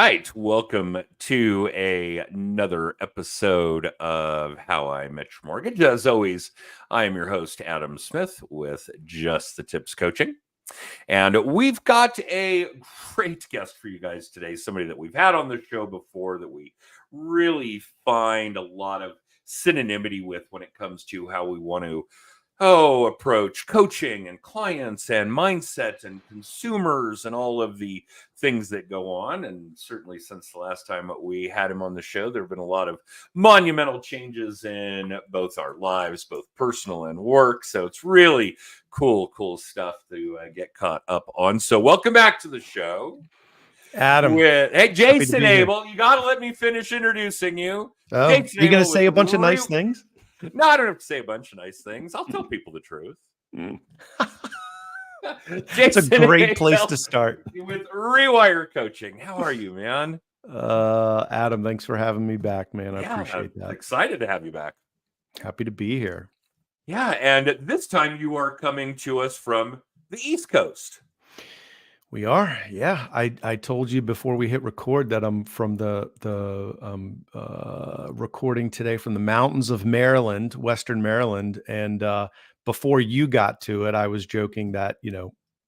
right. Welcome to another episode of How I Met Your Mortgage. As always, I am your host, Adam Smith, with Just the Tips Coaching. And we've got a great guest for you guys today, somebody that we've had on the show before that we really find a lot of synonymity with when it comes to how we want to approach coaching and clients and mindset and consumers and all of the things that go on. And certainly since the last time we had him on the show, there have been a lot of monumental changes in both our lives, both personal and work. So it's really cool stuff to get caught up on. So welcome back to the show. Adam. Hey, Jason Abel, you got to let me finish introducing you. Oh, Jason you're going to Abel say a bunch of nice things? No, I don't have to say a bunch of nice things. I'll tell people the truth. It's a great place to start. With Rewire Coaching. How are you, man? Adam, thanks for having me back, man. I appreciate that. Excited to have you back. Happy to be here. Yeah, and this time you are coming to us from the East Coast. We are, yeah. I told you before we hit record that I'm from the recording today from the mountains of Maryland, Western Maryland, and before you got to it, I was joking that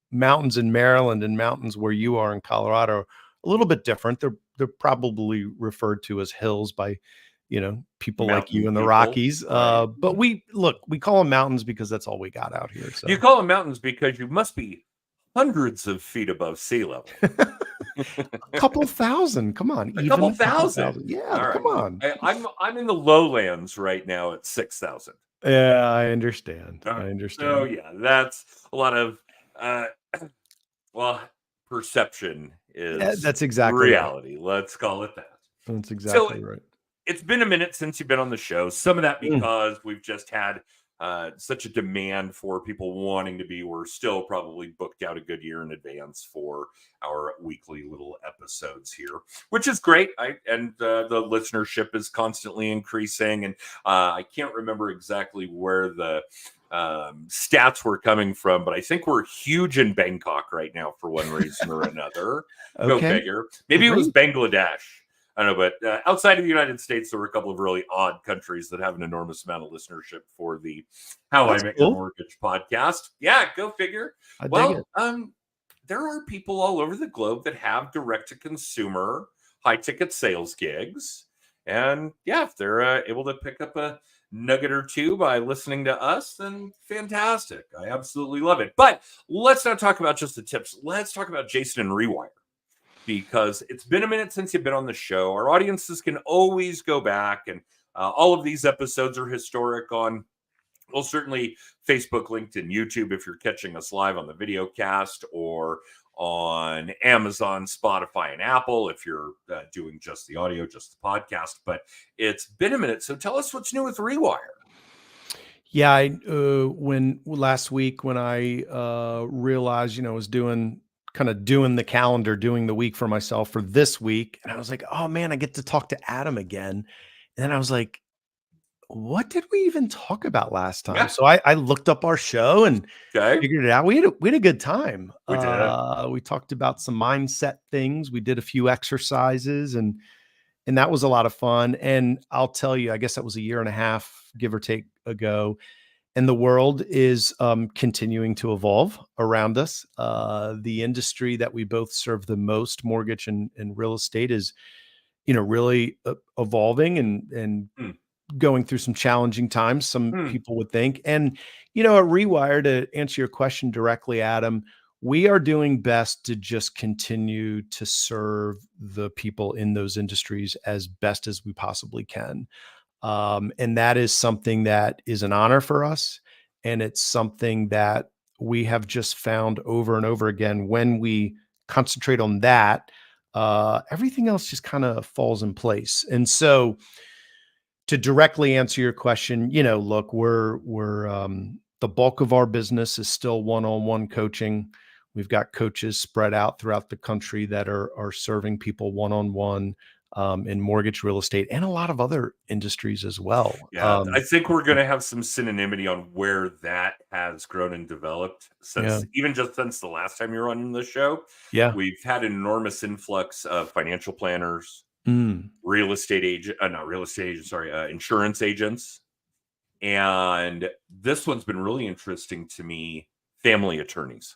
mountains in Maryland and mountains where you are in Colorado are a little bit different. They're probably referred to as hills by people like you in the Rockies. Right. But we call them mountains because that's all we got out here. So you call them mountains because you must be hundreds of feet above sea level. A couple thousand. Come on. A couple thousand. Yeah, right. Come on. I'm in the lowlands right now at 6,000. Yeah, I understand. So yeah, that's a lot of perception is that's exactly reality. Right. Let's call it that. That's exactly right. It's been a minute since you've been on the show. Some of that because we've just had such a demand for people wanting to be. We're still probably booked out a good year in advance for our weekly little episodes here, which is great. The listenership is constantly increasing, and I can't remember exactly where the stats were coming from, but I think we're huge in Bangkok right now for one reason or another. Okay. Go figure. Maybe it was Bangladesh. I don't know, but outside of the United States, there were a couple of really odd countries that have an enormous amount of listenership for the How I Met Your Mortgage podcast. Yeah, go figure. There are people all over the globe that have direct-to-consumer high-ticket sales gigs. And yeah, if they're able to pick up a nugget or two by listening to us, then fantastic. I absolutely love it. But let's not talk about just the tips. Let's talk about Jason and Rewire, because it's been a minute since you've been on the show. Our audiences can always go back, and all of these episodes are historic on, well, certainly Facebook, LinkedIn, YouTube, if you're catching us live on the video cast, or on Amazon, Spotify, and Apple if you're doing just the audio, just the podcast. But it's been a minute. So tell us what's new with Rewire. Yeah, when last week when I realized, I was doing the calendar, doing the week for myself for this week. And I was like, oh man, I get to talk to Adam again. And then I was like, what did we even talk about last time? Yeah. So I looked up our show and figured it out. We had a good time. We did. We talked about some mindset things. We did a few exercises and that was a lot of fun. And I'll tell you, I guess that was a year and a half, give or take, ago. And the world is continuing to evolve around us. The industry that we both serve the most, mortgage and real estate, is, really evolving and going through some challenging times, some people would think. And, at Rewire, to answer your question directly, Adam, we are doing best to just continue to serve the people in those industries as best as we possibly can. And that is something that is an honor for us. And it's something that we have just found over and over again. When we concentrate on that, everything else just kind of falls in place. And so to directly answer your question, look, we're the bulk of our business is still one-on-one coaching. We've got coaches spread out throughout the country that are serving people one-on-one in mortgage, real estate, and a lot of other industries as well. Yeah, I think we're going to have some synonymity on where that has grown and developed Yeah. since even just since the last time you were on the show. Yeah. We've had an enormous influx of financial planners, Mm. real estate agent, not real estate agents, sorry, insurance agents. And this one's been really interesting to me, family attorneys.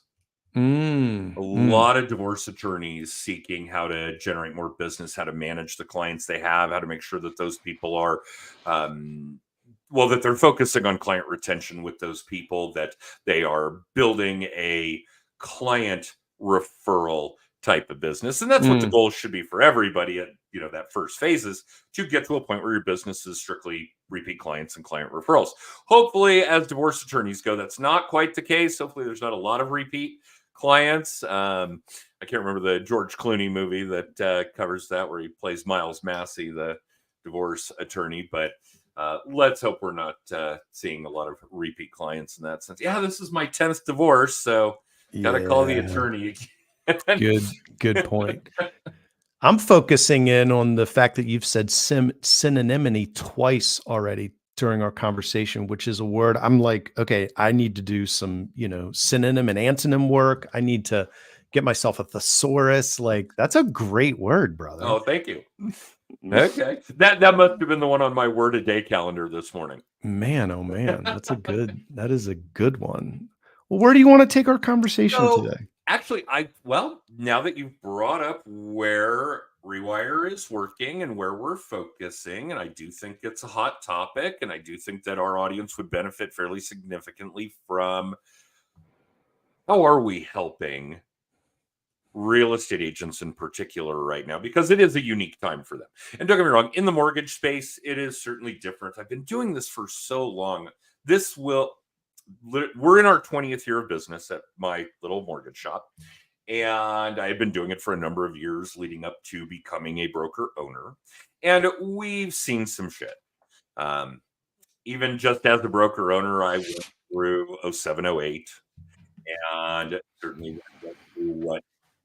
Mm. A Mm. lot of divorce attorneys seeking how to generate more business, how to manage the clients they have, how to make sure that those people are, that they're focusing on client retention with those people, that they are building a client referral type of business. And that's what the Mm. goal should be for everybody at, that first phase, is to get to a point where your business is strictly repeat clients and client referrals. Hopefully, as divorce attorneys go, that's not quite the case. Hopefully there's not a lot of repeat clients. I can't remember the George Clooney movie that covers that, where he plays Miles Massey, the divorce attorney. But let's hope we're not seeing a lot of repeat clients in that sense. Yeah, this is my 10th divorce, so got to call the attorney again. Good point. I'm focusing in on the fact that you've said synonymity twice already during our conversation, which is a word I'm like, okay, I need to do some, synonym and antonym work. I need to get myself a thesaurus. Like, that's a great word, brother. Oh, thank you. Okay. That must have been the one on my word a day calendar this morning. Man, oh man, that is a good one. Well, where do you want to take our conversation today? Actually, now that you've brought up where Rewire is working and where we're focusing, and I do think it's a hot topic, and I do think that our audience would benefit fairly significantly from how are we helping real estate agents in particular right now, because it is a unique time for them. And don't get me wrong, in the mortgage space, it is certainly different. I've been doing this for so long. We're in our 20th year of business at my little mortgage shop. And I've been doing it for a number of years leading up to becoming a broker owner. And we've seen some shit. Even just as a broker owner, I went through 07, 08, and certainly went through what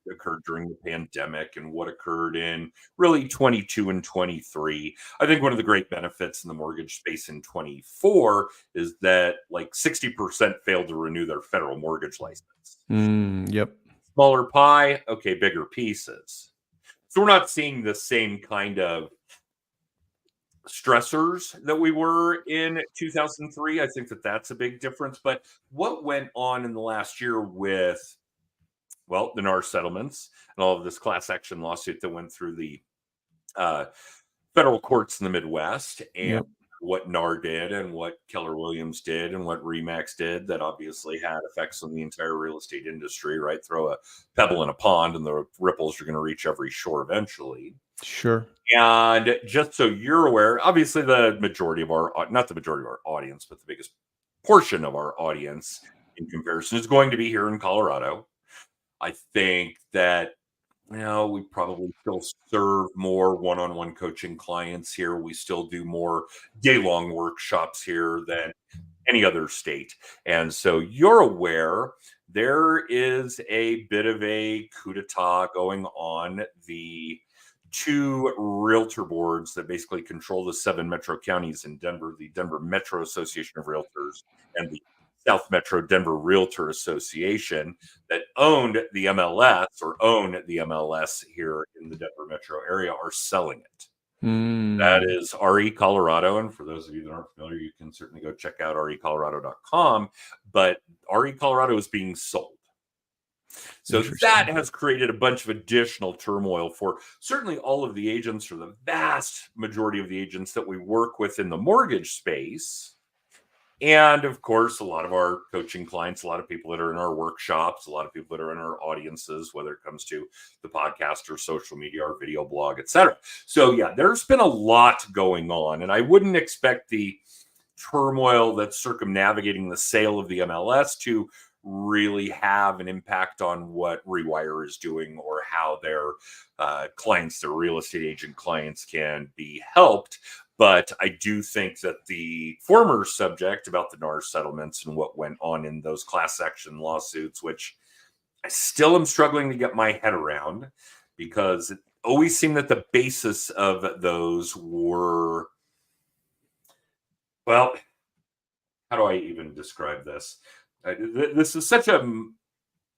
occurred during the pandemic and what occurred in really 22 and 23. I think one of the great benefits in the mortgage space in 24 is that like 60% failed to renew their federal mortgage license. Yep. Smaller pie, okay, bigger pieces. So we're not seeing the same kind of stressors that we were in 2003. I think that that's a big difference. But what went on in the last year with, the NAR settlements and all of this class action lawsuit that went through the federal courts in the Midwest, and what NAR did and what Keller Williams did and what RE/MAX did, that obviously had effects on the entire real estate industry, right? Throw a pebble in a pond and the ripples are going to reach every shore eventually. Sure. And just so you're aware, obviously not the majority of our audience, but the biggest portion of our audience in comparison is going to be here in Colorado. I think that, we probably still serve more one-on-one coaching clients here. We still do more day-long workshops here than any other state. And so you're aware there is a bit of a coup d'etat going on. The two realtor boards that basically control the 7 metro counties in Denver, the Denver Metro Association of Realtors and the South Metro Denver Realtor Association, that own the MLS here in the Denver metro area, are selling it. That is RE Colorado. And for those of you that aren't familiar, you can certainly go check out recolorado.com. But RE Colorado is being sold. So that has created a bunch of additional turmoil for certainly all of the agents, or the vast majority of the agents that we work with in the mortgage space. And of course, a lot of our coaching clients, a lot of people that are in our workshops, a lot of people that are in our audiences, whether it comes to the podcast or social media or video blog, etc. So yeah, there's been a lot going on, and I wouldn't expect the turmoil that's circumnavigating the sale of the MLS to really have an impact on what Rewire is doing, or how their clients, their real estate agent clients, can be helped. But I do think that the former subject about the NAR settlements and what went on in those class action lawsuits, which I still am struggling to get my head around, because it always seemed that the basis of those were, well, how do I even describe this? This is such a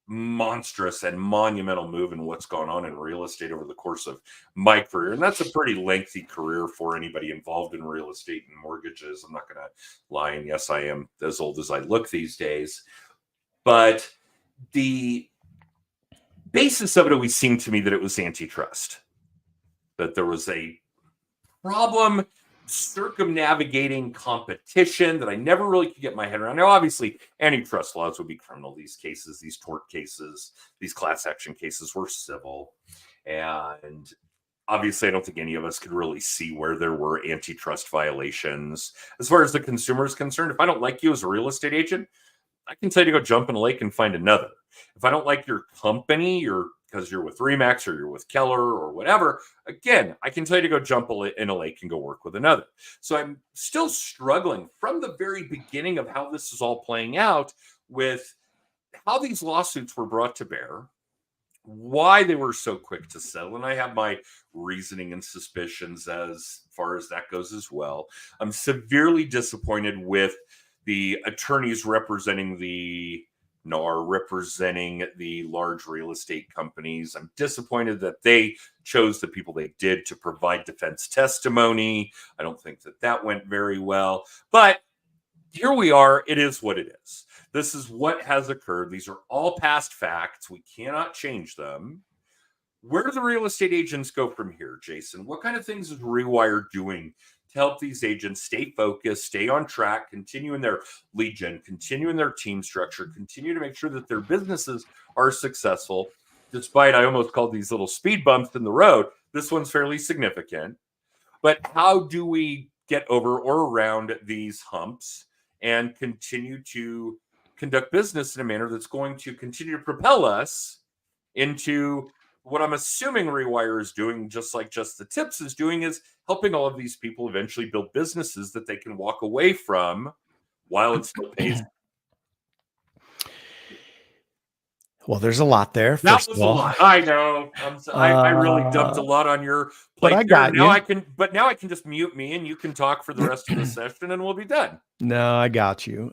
monstrous and monumental move in what's gone on in real estate over the course of my career. And that's a pretty lengthy career for anybody involved in real estate and mortgages. I'm not going to lie. And yes, I am as old as I look these days. But the basis of it always seemed to me that it was antitrust, that there was a problem circumnavigating competition that I never really could get my head around. Now, obviously, antitrust laws would be criminal. These cases, these tort cases, these class action cases were civil. And obviously, I don't think any of us could really see where there were antitrust violations. As far as the consumer is concerned, if I don't like you as a real estate agent, I can tell you to go jump in a lake and find another. If I don't like your company, because you're with Remax or you're with Keller or whatever, again, I can tell you to go jump in a lake and go work with another. So I'm still struggling from the very beginning of how this is all playing out with how these lawsuits were brought to bear, why they were so quick to settle. And I have my reasoning and suspicions as far as that goes as well. I'm severely disappointed with the attorneys representing the large real estate companies. I'm disappointed that they chose the people they did to provide defense testimony. I don't think that went very well. But here we are. It is what it is. This is what has occurred. These are all past facts. We cannot change them. Where do the real estate agents go from here, Jason? What kind of things is Rewire doing to help these agents stay focused, stay on track, continue in their lead gen, continue in their team structure, continue to make sure that their businesses are successful, despite, I almost called these little speed bumps in the road. This one's fairly significant. But how do we get over or around these humps and continue to conduct business in a manner that's going to continue to propel us into what I'm assuming Rewire is doing, just like Just the Tips is doing, is helping all of these people eventually build businesses that they can walk away from while it still pays. Well, there's a lot there. That was a lot. I know. I really dumped a lot on your plate. But I got now you. Now I can just mute me and you can talk for the rest of the session and we'll be done. No, I got you.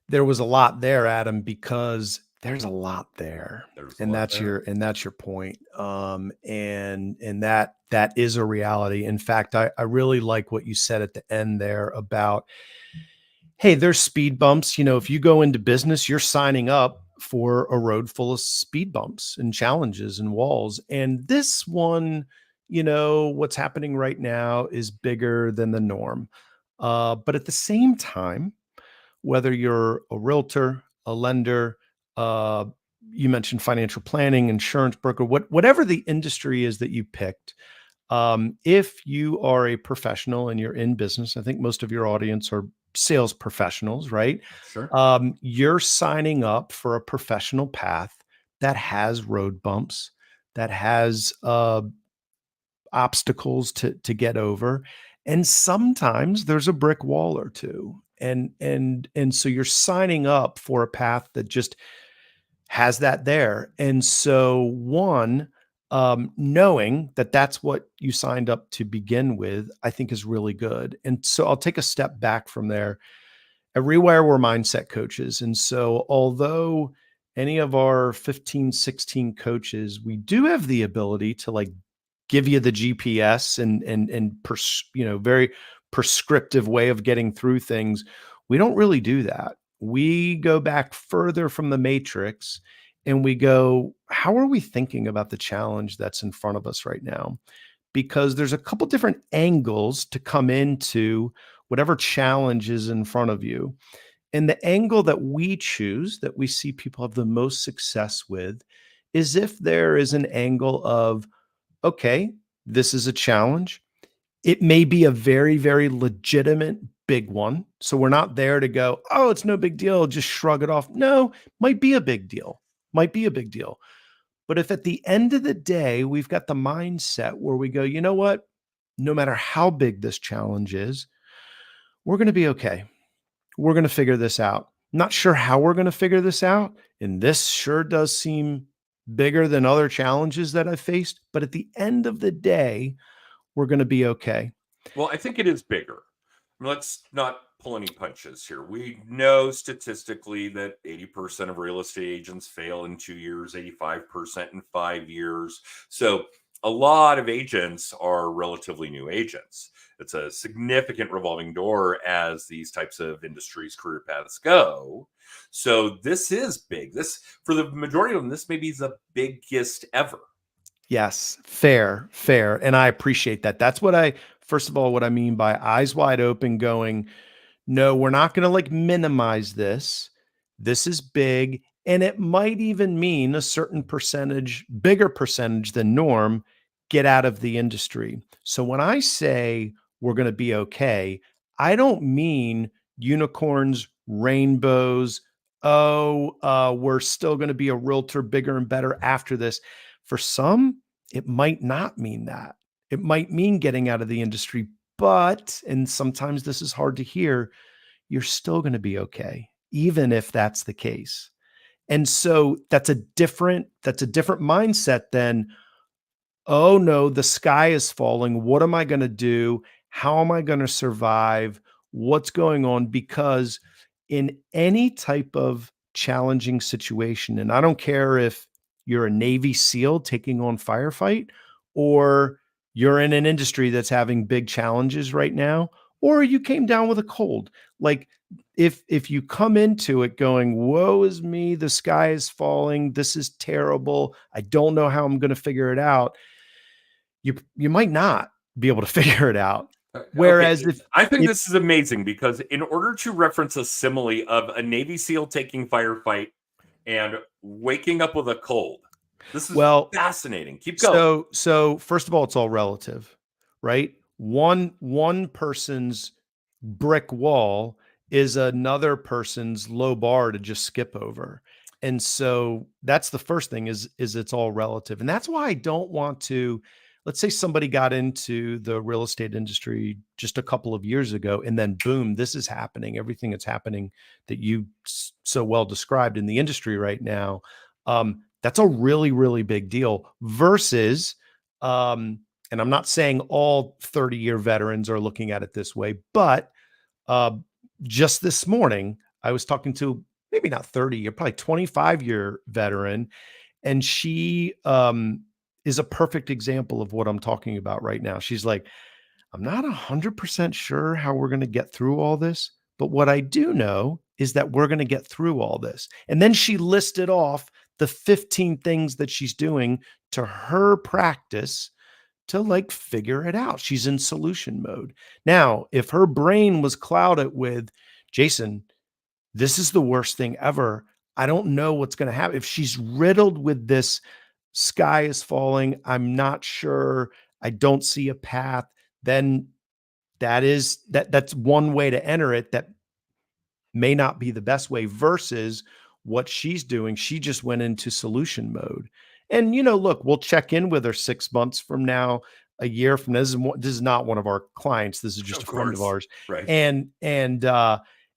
There was a lot there, Adam, because there's a lot there. That's your point. And that is a reality. In fact, I really like what you said at the end there about, hey, there's speed bumps. If you go into business, you're signing up for a road full of speed bumps and challenges and walls. And this one, what's happening right now is bigger than the norm. But at the same time, whether you're a realtor, a lender, you mentioned financial planning, insurance broker, whatever the industry is that you picked, if you are a professional and you're in business, I think most of your audience are sales professionals, right? Sure. You're signing up for a professional path that has road bumps, that has obstacles to get over. And sometimes there's a brick wall or two. And so you're signing up for a path that just has that there. And so knowing that that's what you signed up to begin with, I think is really good. And so I'll take a step back from there. At Rewire, we're mindset coaches. And so although any of our 15, 16 coaches, we do have the ability to give you the GPS and very prescriptive way of getting through things. We don't really do that. We go back further from the matrix and we go, how are we thinking about the challenge that's in front of us right now? Because there's a couple different angles to come into whatever challenge is in front of you. And the angle that we choose, that we see people have the most success with, is if there is an angle of, okay, this is a challenge. It may be a very, very legitimate big one. So we're not there to go, oh, it's no big deal, just shrug it off. No, might be a big deal. But if at the end of the day, we've got the mindset where we go, you know what? No matter how big this challenge is, we're going to be okay. We're going to figure this out. Not sure how we're going to figure this out. And this sure does seem bigger than other challenges that I've faced. But at the end of the day, we're going to be okay. Well, I think it is bigger. Let's not pull any punches here. We know statistically that 80% of real estate agents fail in 2 years, 85% in 5 years. So a lot of agents are relatively new agents. It's a significant revolving door as these types of industries, career paths go. So this is big. This, for the majority of them, this maybe is the biggest ever. Yes, fair, fair. And I appreciate that. That's first of all, what I mean by eyes wide open going, no, we're not going to like minimize this. This is big. And it might even mean a certain percentage, bigger percentage than norm, get out of the industry. So when I say we're going to be okay, I don't mean unicorns, rainbows. Oh, we're still going to be a realtor bigger and better after this. For some, it might not mean that. It might mean getting out of the industry, but, and sometimes this is hard to hear, you're still going to be okay, even if that's the case. And so that's a different mindset than, oh no, the sky is falling. What am I going to do? How am I going to survive? What's going on? Because in any type of challenging situation, and I don't care if you're a Navy SEAL taking on firefight, or you're in an industry that's having big challenges right now, or you came down with a cold. Like if you come into it going, woe is me, the sky is falling, this is terrible, I don't know how I'm going to figure it out, you might not be able to figure it out. Whereas okay. I think this is amazing, because in order to reference a simile of a Navy SEAL taking firefight and waking up with a cold, this is fascinating. Keep going. So first of all, it's all relative, right? One person's brick wall is another person's low bar to just skip over. And so that's the first thing is it's all relative. And that's why I don't want to, let's say somebody got into the real estate industry just a couple of years ago, and then boom, this is happening. Everything that's happening that you so well described in the industry right now. That's a really, really big deal versus, and I'm not saying all 30-year veterans are looking at it this way, but just this morning, I was talking to maybe not 30-year, probably 25-year veteran, and she is a perfect example of what I'm talking about right now. She's like, I'm not 100% sure how we're going to get through all this, but what I do know is that we're going to get through all this. And then she listed off the 15 things that she's doing to her practice to like figure it out. She's in solution mode. Now, if her brain was clouded with, Jason, this is the worst thing ever, I don't know what's going to happen. If she's riddled with this, sky is falling, I'm not sure, I don't see a path, then that's one way to enter it that may not be the best way versus what she's doing. She just went into solution mode. And, look, we'll check in with her 6 months from now, a year from now. This is not one of our clients. This is just a friend of ours. Right. And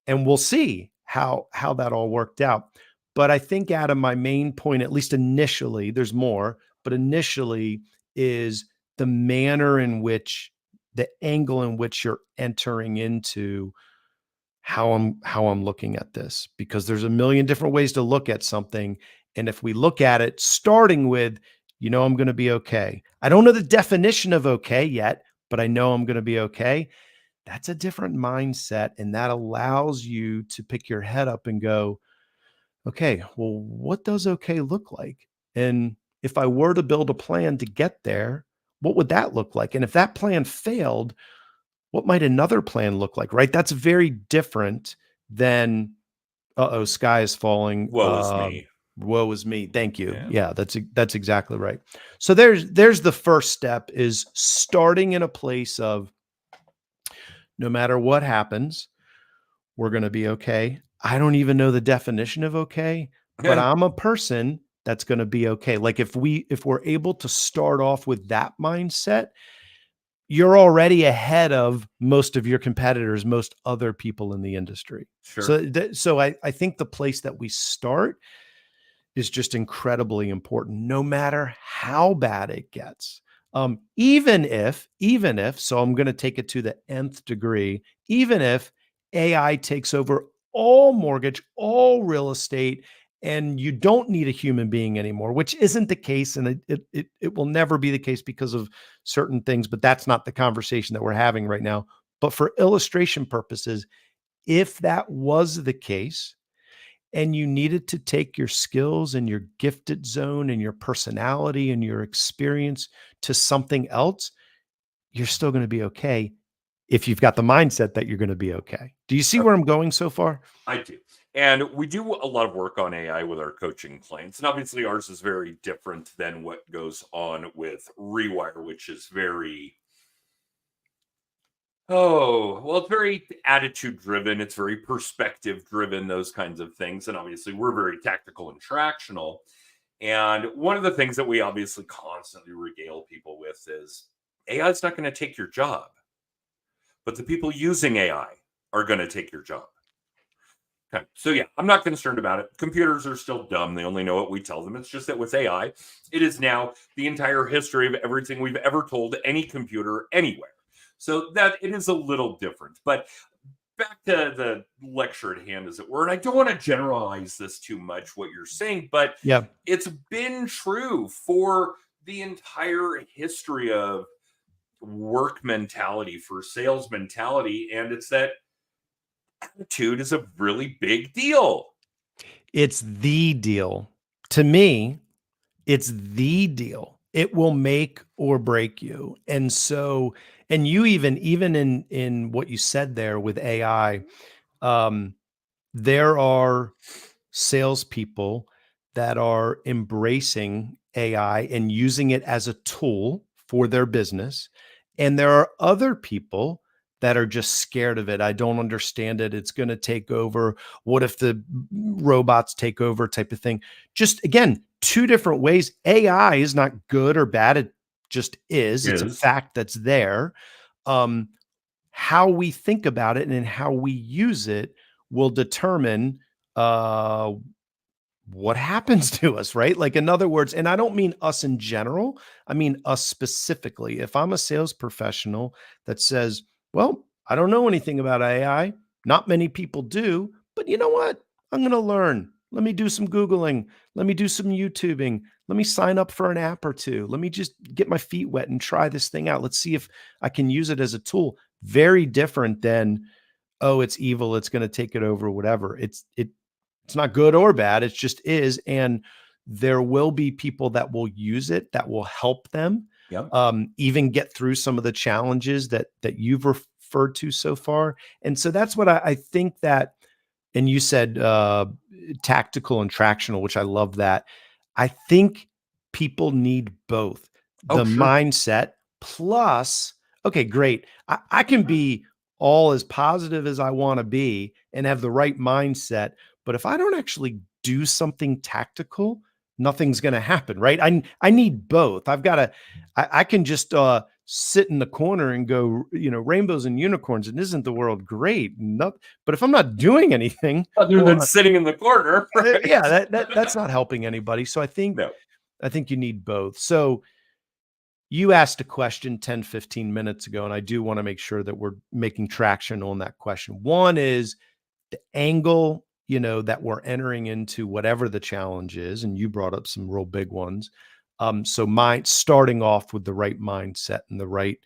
we'll see how that all worked out. But I think, Adam, my main point, at least initially, there's more, but initially is the manner in which, the angle in which you're entering into how I'm looking at this, because there's a million different ways to look at something. And if we look at it starting with, I'm going to be okay. I don't know the definition of okay yet, but I know I'm going to be okay. That's a different mindset. And that allows you to pick your head up and go, okay, well, what does okay look like? And if I were to build a plan to get there, what would that look like? And if that plan failed, what might another plan look like, right? That's very different than, sky is falling. Woe is me. Woe is me. Thank you. Yeah, that's exactly right. So there's the first step, is starting in a place of, no matter what happens, we're going to be okay. I don't even know the definition of okay, but I'm a person that's going to be okay. Like if we're able to start off with that mindset, you're already ahead of most of your competitors, most other people in the industry. Sure. So I think the place that we start is just incredibly important, no matter how bad it gets. Even if, so I'm going to take it to the nth degree, even if AI takes over all mortgage, all real estate, and you don't need a human being anymore, which isn't the case, and it will never be the case because of certain things. But that's not the conversation that we're having right now. But for illustration purposes, if that was the case, and you needed to take your skills and your gifted zone and your personality and your experience to something else, you're still going to be okay if you've got the mindset that you're going to be okay. Do you see where I'm going so far? I do. And we do a lot of work on AI with our coaching clients. And obviously, ours is very different than what goes on with Rewire, which is very, it's very attitude driven. It's very perspective driven, those kinds of things. And obviously, we're very tactical and tractional. And one of the things that we obviously constantly regale people with is AI is not going to take your job, but the people using AI are going to take your job. Okay. So yeah, I'm not concerned about it. Computers are still dumb. They only know what we tell them. It's just that with AI, it is now the entire history of everything we've ever told any computer anywhere. So that it is a little different. But back to the lecture at hand, as it were, and I don't want to generalize this too much, what you're saying, but Yeah. it's been true for the entire history of work mentality, for sales mentality. And it's that attitude is a really big deal. It's the deal. To me, it's the deal. It will make or break you. And so, and you even in what you said there with AI, there are salespeople that are embracing AI and using it as a tool for their business. And there are other people that are just scared of it. I don't understand it. It's going to take over. What if the robots take over, type of thing? Just again, two different ways. AI is not good or bad. It just is. It's a fact that's there. How we think about it and how we use it will determine what happens to us, right? Like, in other words, and I don't mean us in general, I mean us specifically. If I'm a sales professional that says, well, I don't know anything about AI, not many people do, but you know what? I'm going to learn. Let me do some Googling. Let me do some YouTubing. Let me sign up for an app or two. Let me just get my feet wet and try this thing out. Let's see if I can use it as a tool. Very different than, oh, it's evil, it's going to take it over, whatever. It's not good or bad. It just is. And there will be people that will use it, that will help them even get through some of the challenges that you've referred to so far. And so that's what I think that, and you said tactical and tractional, which I love that. I think people need both the mindset plus, okay, great. I can be all as positive as I want to be and have the right mindset. But if I don't actually do something tactical, nothing's going to happen, right? I need both. I can just sit in the corner and go, rainbows and unicorns, and isn't the world great? No, but if I'm not doing anything other than sitting in the corner, right? Yeah, that's not helping anybody. So I think you need both. So you asked a question 10, 15 minutes ago, and I do want to make sure that we're making traction on that question. One is the angle, that we're entering into whatever the challenge is. And you brought up some real big ones. So starting off with the right mindset and the right,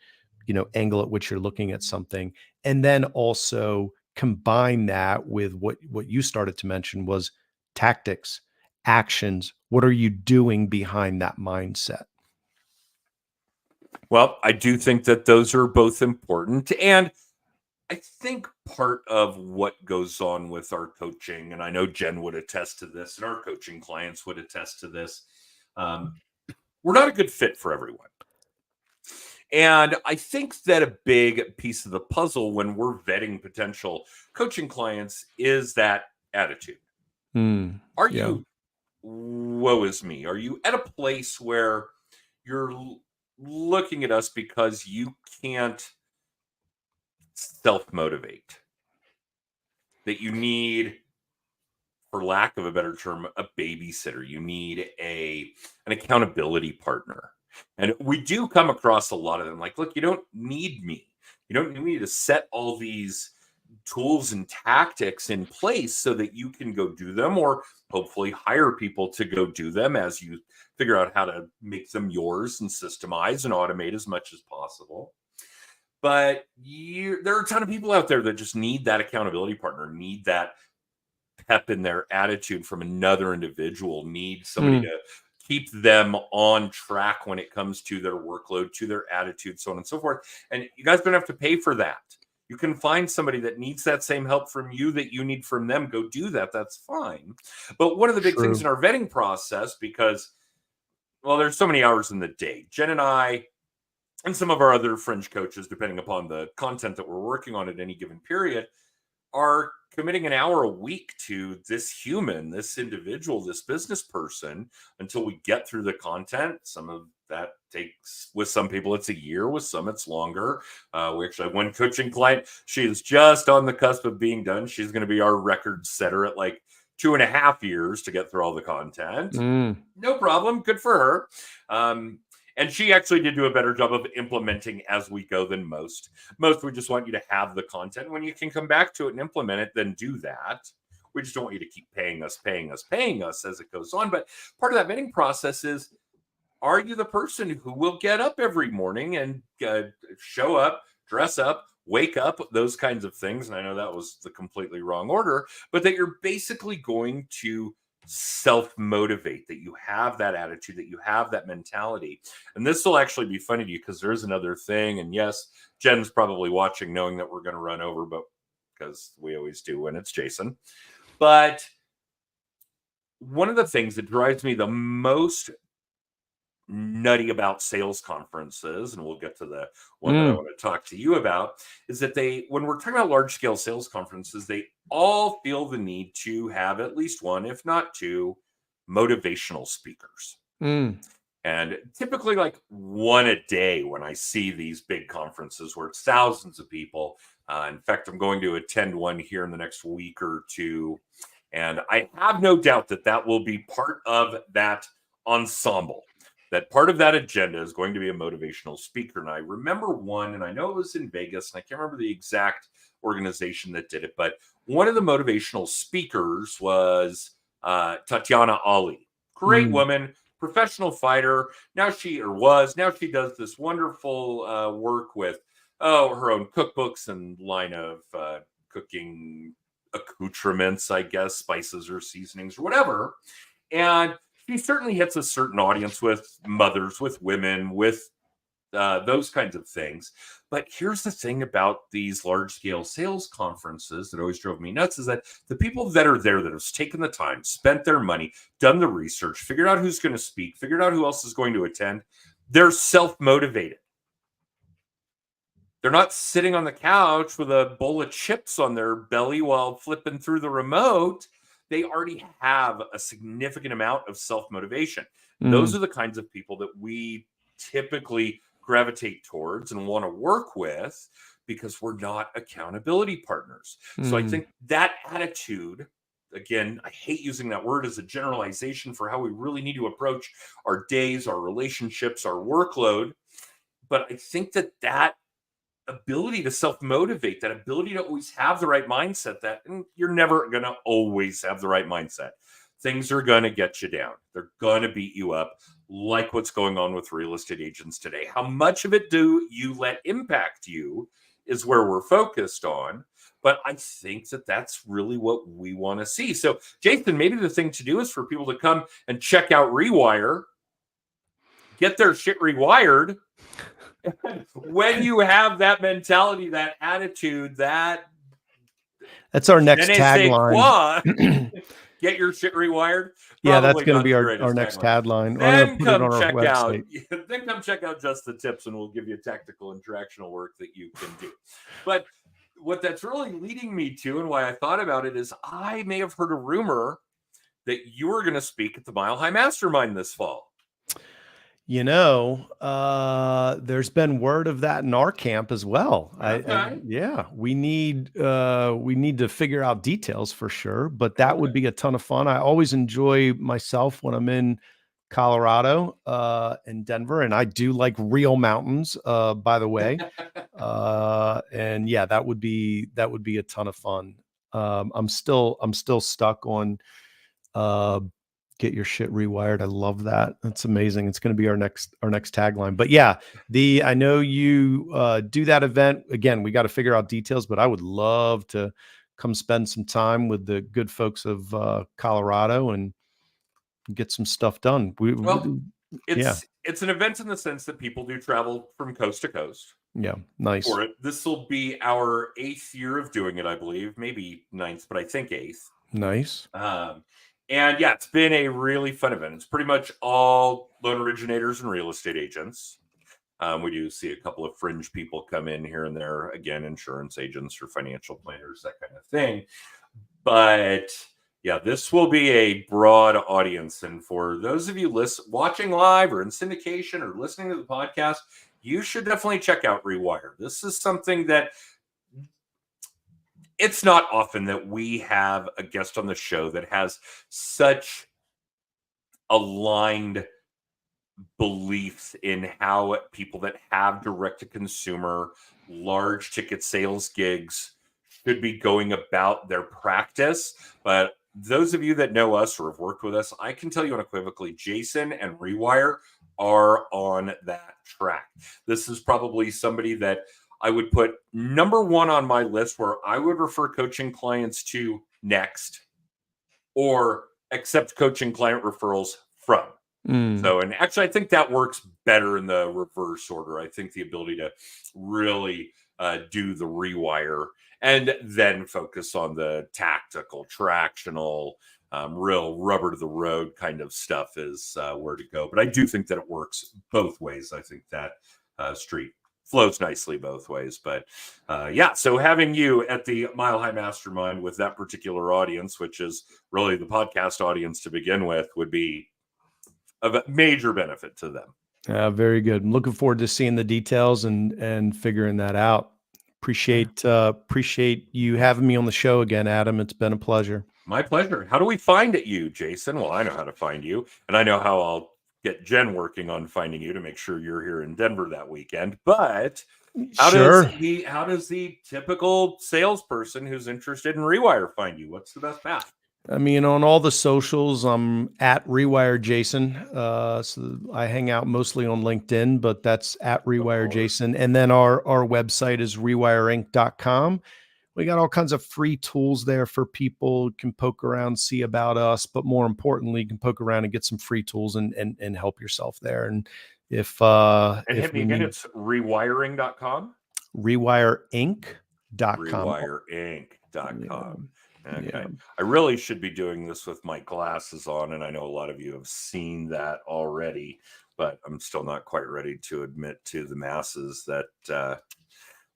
angle at which you're looking at something. And then also combine that with what you started to mention was tactics, actions. What are you doing behind that mindset? Well, I do think that those are both important. And I think part of what goes on with our coaching, and I know Jen would attest to this, and our coaching clients would attest to this, we're not a good fit for everyone. And I think that a big piece of the puzzle when we're vetting potential coaching clients is that attitude. Are you, woe is me, are you at a place where you're looking at us because you can't self-motivate. That you need, for lack of a better term, a babysitter. You need an accountability partner. And we do come across a lot of them. Like, look, you don't need me. You don't need me to set all these tools and tactics in place so that you can go do them, or hopefully hire people to go do them as you figure out how to make them yours and systemize and automate as much as possible. But there are a ton of people out there that just need that accountability partner, need that pep in their attitude from another individual, need somebody to keep them on track when it comes to their workload, to their attitude, so on and so forth. And you guys don't have to pay for that. You can find somebody that needs that same help from you that you need from them. Go do that. That's fine. But one of the big things in our vetting process, because, well, there's so many hours in the day, Jen and I, and some of our other fringe coaches, depending upon the content that we're working on at any given period, are committing an hour a week to this human, this individual, this business person until we get through the content. Some of that takes, with some people, it's a year, with some it's longer. We actually have one coaching client. She is just on the cusp of being done. She's going to be our record setter at like 2.5 years to get through all the content. No problem. Good for her. And she actually did do a better job of implementing as we go than most. Most, we just want you to have the content. When you can come back to it and implement it, then do that. We just don't want you to keep paying us as it goes on. But part of that vetting process is, are you the person who will get up every morning and show up, dress up, wake up, those kinds of things? And I know that was the completely wrong order, but that you're basically going to self-motivate, that you have that attitude, that you have that mentality. And this will actually be funny to you because there's another thing. And yes, Jen's probably watching knowing that we're going to run over, but because we always do when it's Jason. But one of the things that drives me the most nutty about sales conferences, and we'll get to the one that I want to talk to you about, is that when we're talking about large scale sales conferences, they all feel the need to have at least one, if not two, motivational speakers. And typically like one a day when I see these big conferences where it's thousands of people. In fact, I'm going to attend one here in the next week or two. And I have no doubt that that will be part of that ensemble. That part of that agenda is going to be a motivational speaker. And I remember one, and I know it was in Vegas, and I can't remember the exact organization that did it, but one of the motivational speakers was Tatiana Ali. Great woman, professional fighter. Now she does this wonderful work with her own cookbooks and line of cooking accoutrements, I guess, spices or seasonings or whatever. And he certainly hits a certain audience with mothers, with women, with those kinds of things. But here's the thing about these large-scale sales conferences that always drove me nuts, is that the people that are there that have taken the time, spent their money, done the research, figured out who's going to speak, figured out who else is going to attend, they're self-motivated. They're not sitting on the couch with a bowl of chips on their belly while flipping through the remote. They already have a significant amount of self-motivation. Those are the kinds of people that we typically gravitate towards and want to work with because we're not accountability partners. So I think that attitude, again, I hate using that word as a generalization for how we really need to approach our days, our relationships, our workload. But I think that ability to self-motivate, that ability to always have the right mindset, that you're never going to always have the right mindset. Things are going to get you down. They're going to beat you up, like what's going on with real estate agents today. How much of it do you let impact you is where we're focused on. But I think that that's really what we want to see. So, Jason, maybe the thing to do is for people to come and check out Rewire, get their shit rewired. When you have that mentality, that attitude, that's our next tagline. Get your shit rewired. Yeah, that's going to be our next tagline. Then come check out Just the Tips, and we'll give you tactical interactional work that you can do. But what that's really leading me to, and why I thought about it, is I may have heard a rumor that you were going to speak at the Mile High Mastermind this fall. There's been word of that in our camp as well. Okay. Yeah, we need to figure out details for sure, but that would be a ton of fun. I always enjoy myself when I'm in Colorado, and Denver, and I do like real mountains, by the way. And yeah, that would be a ton of fun. I'm still stuck on, uh, get your shit rewired. I love that. That's amazing. It's going to be our next tagline. But yeah, I know you do that event again. We got to figure out details, but I would love to come spend some time with the good folks of Colorado and get some stuff done. Well, Yeah, it's an event in the sense that people do travel from coast to coast yeah, nice, for it. This will be our 8th year of doing it, I believe, maybe ninth, but I think 8th. nice. And yeah, it's been a really fun event. It's pretty much all loan originators and real estate agents. We do see a couple of fringe people come in here and there, again, insurance agents or financial planners, that kind of thing. But yeah, this will be a broad audience. And for those of you watching live or in syndication or listening to the podcast, you should definitely check out Rewire. This is something that it's not often that we have a guest on the show that has such aligned beliefs in how people that have direct to consumer large ticket sales gigs should be going about their practice. But those of you that know us or have worked with us, I can tell you unequivocally, Jason and Rewire are on that track. This is probably somebody that I would put number one on my list where I would refer coaching clients to next or accept coaching client referrals from. So, and actually, I think that works better in the reverse order. I think the ability to really do the rewire and then focus on the tactical, tractional, real rubber to the road kind of stuff is where to go. But I do think that it works both ways. I think that street flows nicely both ways. But yeah, so having you at the Mile High Mastermind with that particular audience, which is really the podcast audience to begin with, would be of a major benefit to them. Very good. I'm looking forward to seeing the details and figuring that out. Appreciate you having me on the show again, Adam. It's been a pleasure. My pleasure. How do we find you, Jason? Well, I know how to find you, and I know how I'll get Jen working on finding you to make sure you're here in Denver that weekend. But how does the typical salesperson who's interested in Rewire find you? What's the best path? I mean, on all the socials, I'm at Rewire Jason. So I hang out mostly on LinkedIn, but that's at Rewire Jason. And then our website is rewireinc.com. We got all kinds of free tools there for people who can poke around, see about us, but more importantly, you can poke around and get some free tools and help yourself there. And if hit me again, it's rewiring.com. Rewireinc.com. Rewireinc.com. Okay. Yeah. I really should be doing this with my glasses on, and I know a lot of you have seen that already, but I'm still not quite ready to admit to the masses that,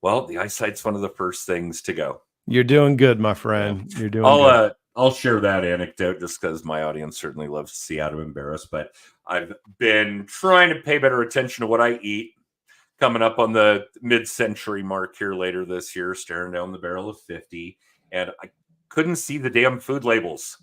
well, the eyesight's one of the first things to go. You're doing good, my friend. Yeah. You're doing good. I'll share that anecdote just because my audience certainly loves to see Adam embarrassed, but I've been trying to pay better attention to what I eat. Coming up on the mid-century mark here later this year, staring down the barrel of 50, and I couldn't see the damn food labels.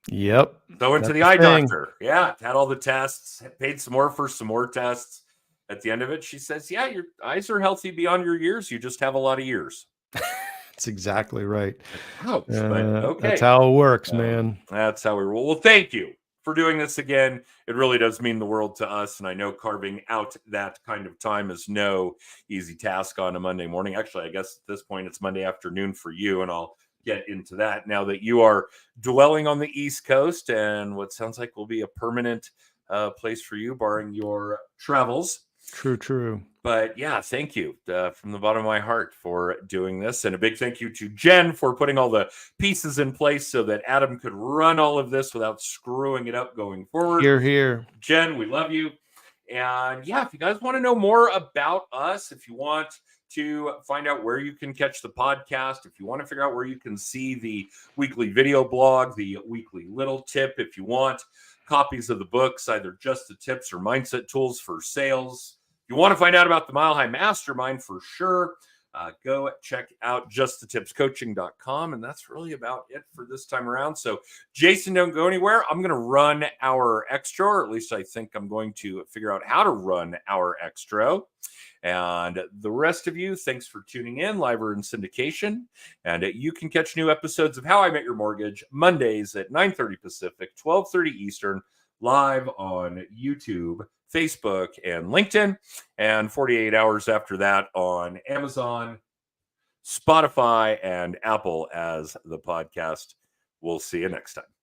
Yep. So I went to the eye doctor. Yeah, had all the tests, paid some more for some more tests. At the end of it, she says, yeah, your eyes are healthy beyond your years. You just have a lot of years. That's exactly right. Ouch, but okay. That's how it works, man. That's how we roll. Well, thank you for doing this again. It really does mean the world to us. And I know carving out that kind of time is no easy task on a Monday morning. Actually, I guess at this point, it's Monday afternoon for you. And I'll get into that now that you are dwelling on the East Coast and what sounds like will be a permanent place for you, barring your travels. True. But yeah, thank you from the bottom of my heart for doing this. And a big thank you to Jen for putting all the pieces in place so that Adam could run all of this without screwing it up going forward. Here. Jen, we love you. And yeah, if you guys want to know more about us, if you want to find out where you can catch the podcast, if you want to figure out where you can see the weekly video blog, the weekly little tip, if you want copies of the books, either Just the Tips or Mindset Tools for sales. If you want to find out about the Mile High Mastermind for sure, go check out justthetipscoaching.com. And that's really about it for this time around. So Jason, don't go anywhere. I'm going to run our extra, or at least I think I'm going to figure out how to run our extra. And the rest of you, thanks for tuning in live or in syndication. And you can catch new episodes of How I Met Your Mortgage Mondays at 9:30 Pacific, 12:30 Eastern, live on YouTube, Facebook, and LinkedIn. And 48 hours after that on Amazon, Spotify, and Apple as the podcast. We'll see you next time.